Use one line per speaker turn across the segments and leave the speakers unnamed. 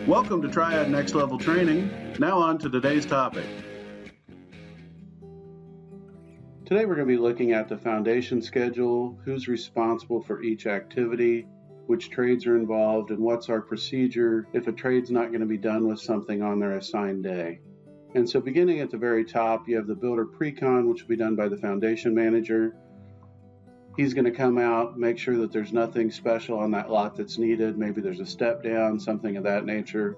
Welcome to Triad Next Level Training. Now on to today's topic. Today we're going to be looking at the foundation schedule, who's responsible for each activity, which trades are involved, and what's our procedure if a trade's not going to be done with something on their assigned day. And so beginning at the very top, you have the builder pre-con, which will be done by the foundation manager. He's going to come out, make sure that there's nothing special on that lot that's needed. Maybe there's a step down, something of that nature.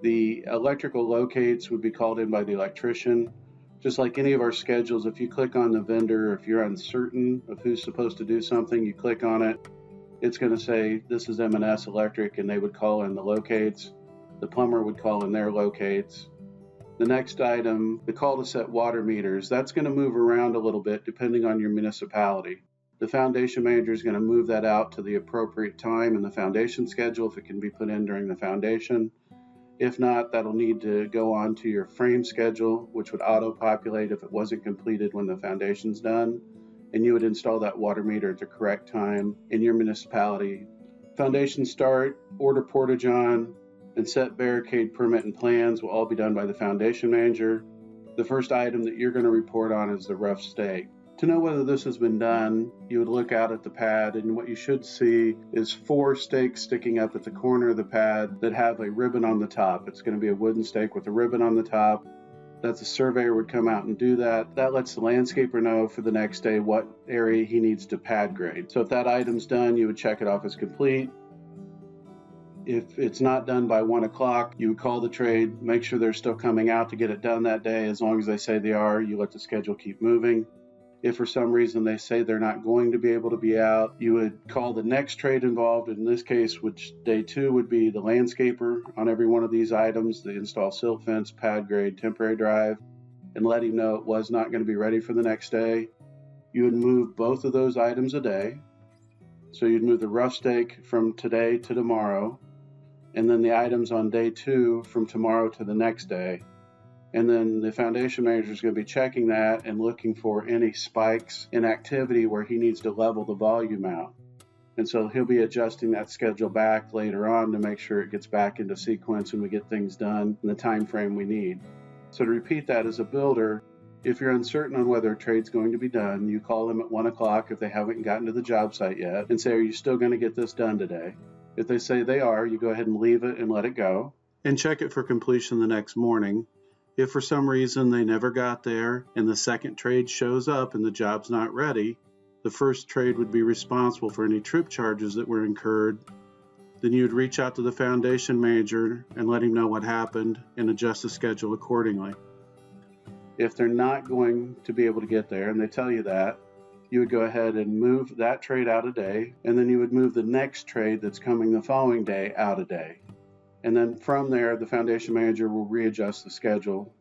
The electrical locates would be called in by the electrician. Just like any of our schedules, if you click on the vendor, if you're uncertain of who's supposed to do something, you click on it. It's going to say, this is M&S Electric, and they would call in the locates. The plumber would call in their locates. The next item, the call to set water meters, that's going to move around a little bit depending on your municipality. The foundation manager is going to move that out to the appropriate time in the foundation schedule if it can be put in during the foundation. If not, that'll need to go on to your frame schedule, which would auto-populate if it wasn't completed when the foundation's done, and you would install that water meter at the correct time in your municipality. Foundation start, order portage on, and set barricade permit and plans will all be done by the foundation manager. The first item that you're going to report on is the rough stake. To know whether this has been done, you would look out at the pad, and what you should see is 4 stakes sticking up at the corner of the pad that have a ribbon on the top. It's going to be a wooden stake with a ribbon on the top. That the surveyor would come out and do that. That lets the landscaper know for the next day what area he needs to pad grade. So if that item's done, you would check it off as complete. If it's not done by 1 o'clock, you would call the trade, make sure they're still coming out to get it done that day. As long as they say they are, you let the schedule keep moving. If for some reason they say they're not going to be able to be out, you would call the next trade involved, in this case, which day 2 would be the landscaper on every one of these items, the install silt fence, pad grade, temporary drive, and let him know it was not going to be ready for the next day. You would move both of those items a day. So you'd move the rough stake from today to tomorrow, and then the items on day 2 from tomorrow to the next day. And then the foundation manager is going to be checking that and looking for any spikes in activity where he needs to level the volume out. And so he'll be adjusting that schedule back later on to make sure it gets back into sequence and we get things done in the time frame we need. So to repeat that, as a builder, if you're uncertain on whether a trade's going to be done, you call them at 1 o'clock if they haven't gotten to the job site yet and say, are you still going to get this done today? If they say they are, you go ahead and leave it and let it go and check it for completion the next morning. If for some reason they never got there and the second trade shows up and the job's not ready, the first trade would be responsible for any trip charges that were incurred. Then you would reach out to the foundation manager and let him know what happened and adjust the schedule accordingly. If they're not going to be able to get there and they tell you that, you would go ahead and move that trade out a day, and then you would move the next trade that's coming the following day out a day. And then from there, the foundation manager will readjust the schedule.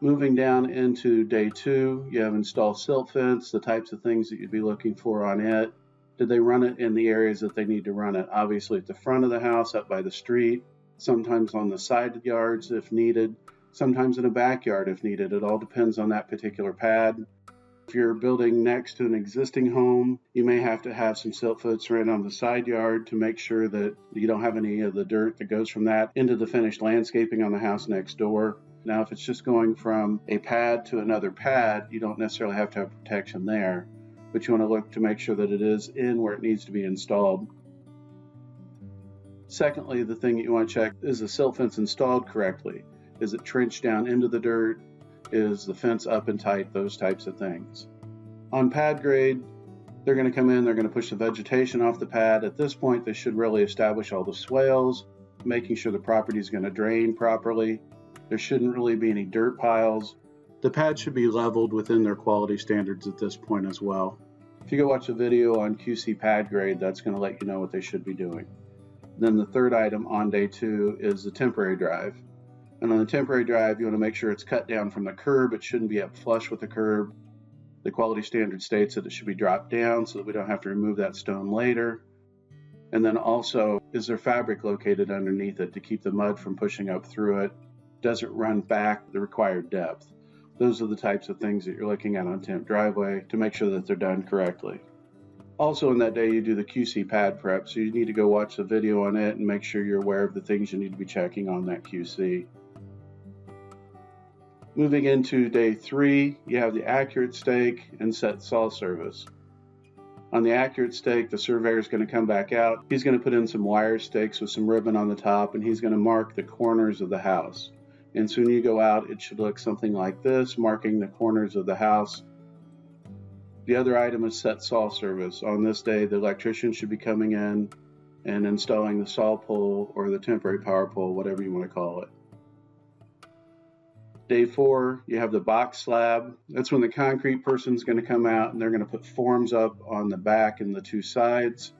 Moving down into day 2, you have install silt fence, the types of things that you'd be looking for on it. Did they run it in the areas that they need to run it? Obviously at the front of the house, up by the street, sometimes on the side yards if needed, sometimes in a backyard if needed. It all depends on that particular pad. If you're building next to an existing home, you may have to have some silt fence right on the side yard to make sure that you don't have any of the dirt that goes from that into the finished landscaping on the house next door. Now, if it's just going from a pad to another pad, you don't necessarily have to have protection there, but you want to look to make sure that it is in where it needs to be installed. Secondly, the thing that you want to check is the silt fence installed correctly. Is it trenched down into the dirt? Is the fence up and tight? Those types of things. On pad grade, they're going to come in, they're going to push the vegetation off the pad. At this point, they should really establish all the swales, making sure the property is going to drain properly. There shouldn't really be any dirt piles. The pad should be leveled within their quality standards at this point as well. If you go watch a video on QC pad grade, that's going to let you know what they should be doing. Then the third item on day 2 is the temporary drive. And on the temporary drive, you want to make sure it's cut down from the curb. It shouldn't be up flush with the curb. The quality standard states that it should be dropped down so that we don't have to remove that stone later. And then also, is there fabric located underneath it to keep the mud from pushing up through it? Does it run back the required depth? Those are the types of things that you're looking at on temp driveway to make sure that they're done correctly. Also in that day, you do the QC pad prep, so you need to go watch the video on it and make sure you're aware of the things you need to be checking on that QC. Moving into day 3, you have the accurate stake and set saw service. On the accurate stake, the surveyor is going to come back out. He's going to put in some wire stakes with some ribbon on the top, and he's going to mark the corners of the house. And so when you go out, it should look something like this, marking the corners of the house. The other item is set saw service. On this day, the electrician should be coming in and installing the saw pole or the temporary power pole, whatever you want to call it. Day 4, you have the box slab. That's when the concrete person's going to come out and they're going to put forms up on the back and the 2 sides.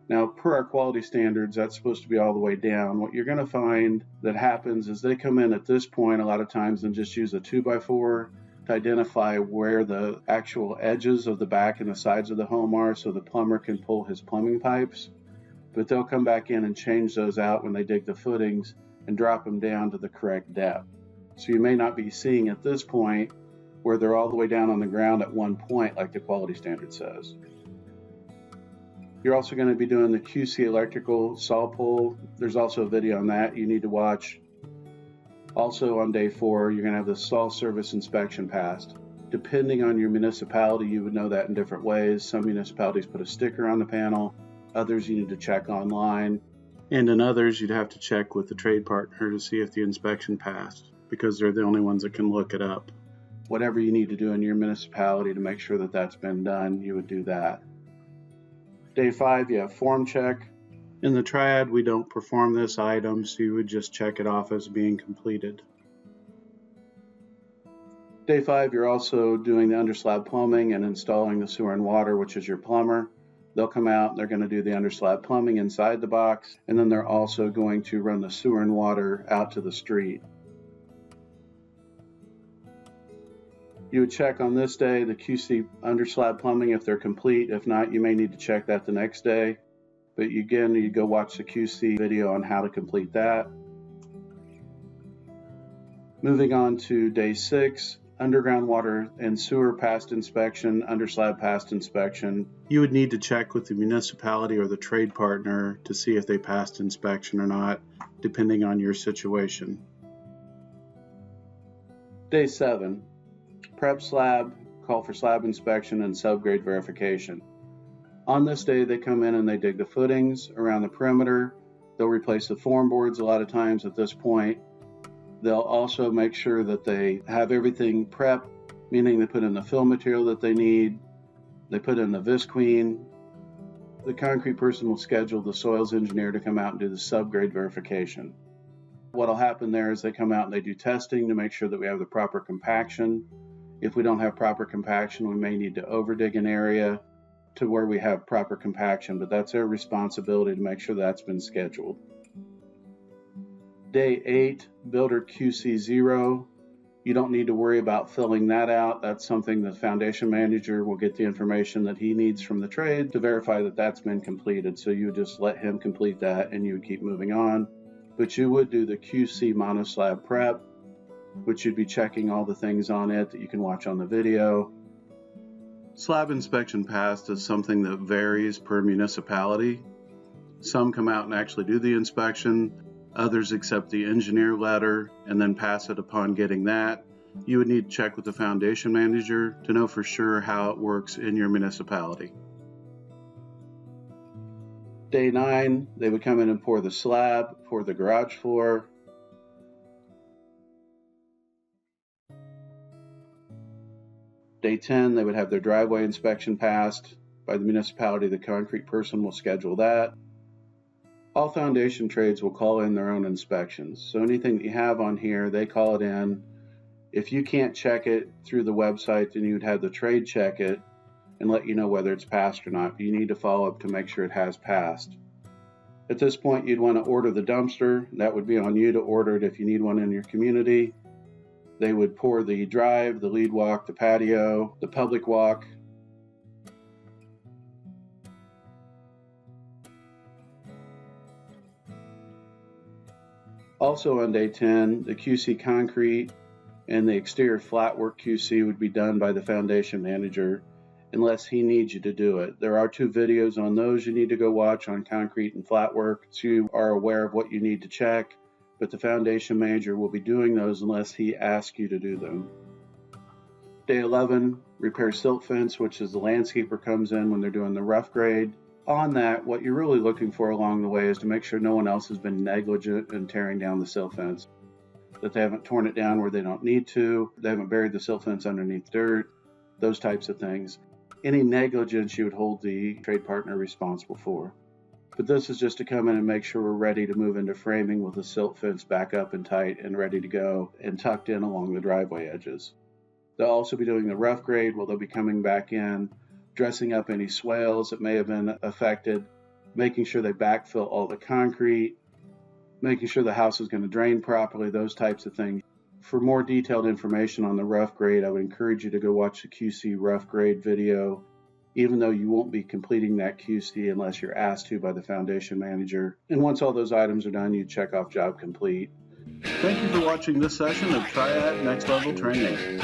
Now, per our quality standards, that's supposed to be all the way down. What you're going to find that happens is they come in at this point a lot of times and just use a 2x4 to identify where the actual edges of the back and the sides of the home are so the plumber can pull his plumbing pipes. But they'll come back in and change those out when they dig the footings and drop them down to the correct depth. So you may not be seeing at this point where they're all the way down on the ground at one point like the quality standard says. You're also going to be doing the QC electrical saw pole. There's also a video on that you need to watch. Also on day 4, you're going to have the saw service inspection passed. Depending on your municipality, you would know that in different ways. Some municipalities put a sticker on the panel. Others you need to check online. And in others, you'd have to check with the trade partner to see if the inspection passed, because they're the only ones that can look it up. Whatever you need to do in your municipality to make sure that that's been done, you would do that. Day 5, you have form check. In the triad, we don't perform this item, so you would just check it off as being completed. Day 5, you're also doing the underslab plumbing and installing the sewer and water, which is your plumber. They'll come out and they're going to do the underslab plumbing inside the box, and then they're also going to run the sewer and water out to the street. You would check on this day the QC underslab plumbing if they're complete. If not, you may need to check that the next day. But again, you go watch the QC video on how to complete that. Moving on to day 6, underground water and sewer past inspection, underslab past inspection. You would need to check with the municipality or the trade partner to see if they passed inspection or not, depending on your situation. Day 7, prep slab, call for slab inspection and subgrade verification. On this day, they come in and they dig the footings around the perimeter. They'll replace the form boards a lot of times at this point. They'll also make sure that they have everything prepped, meaning they put in the fill material that they need. They put in the visqueen. The concrete person will schedule the soils engineer to come out and do the subgrade verification. What'll happen there is they come out and they do testing to make sure that we have the proper compaction. If we don't have proper compaction, we may need to overdig an area to where we have proper compaction, but that's their responsibility to make sure that's been scheduled. Day 8, builder QC 0. You don't need to worry about filling that out. That's something the foundation manager will get the information that he needs from the trade to verify that that's been completed. So you would just let him complete that and you would keep moving on. But you would do the QC monoslab prep, which you'd be checking all the things on it that you can watch on the video. Slab inspection passed is something that varies per municipality. Some come out and actually do the inspection. Others accept the engineer letter and then pass it upon getting that. You would need to check with the foundation manager to know for sure how it works in your municipality. Day 9, they would come in and pour the slab, pour the garage floor. Day 10, they would have their driveway inspection passed by the municipality. The concrete person will schedule that. All foundation trades will call in their own inspections. So anything that you have on here, they call it in. If you can't check it through the website, then you'd have the trade check it and let you know whether it's passed or not. You need to follow up to make sure it has passed. At this point, you'd want to order the dumpster. That would be on you to order it if you need one in your community. They would pour the drive, the lead walk, the patio, the public walk. Also on day 10, the QC concrete and the exterior flat work QC would be done by the foundation manager. unless he needs you to do it. There are 2 videos on those you need to go watch on concrete and flat work, so you are aware of what you need to check, but the foundation manager will be doing those unless he asks you to do them. Day 11, repair silt fence, which is the landscaper comes in when they're doing the rough grade. On that, what you're really looking for along the way is to make sure no one else has been negligent in tearing down the silt fence, that they haven't torn it down where they don't need to, they haven't buried the silt fence underneath dirt, those types of things. Any negligence you would hold the trade partner responsible for. But this is just to come in and make sure we're ready to move into framing with the silt fence back up and tight and ready to go and tucked in along the driveway edges. They'll also be doing the rough grade where they'll be coming back in, dressing up any swales that may have been affected, making sure they backfill all the concrete, making sure the house is going to drain properly, those types of things. For more detailed information on the rough grade, I would encourage you to go watch the QC rough grade video, even though you won't be completing that QC unless you're asked to by the foundation manager. And once all those items are done, you check off job complete. Thank you for watching this session of Triad Next Level Training.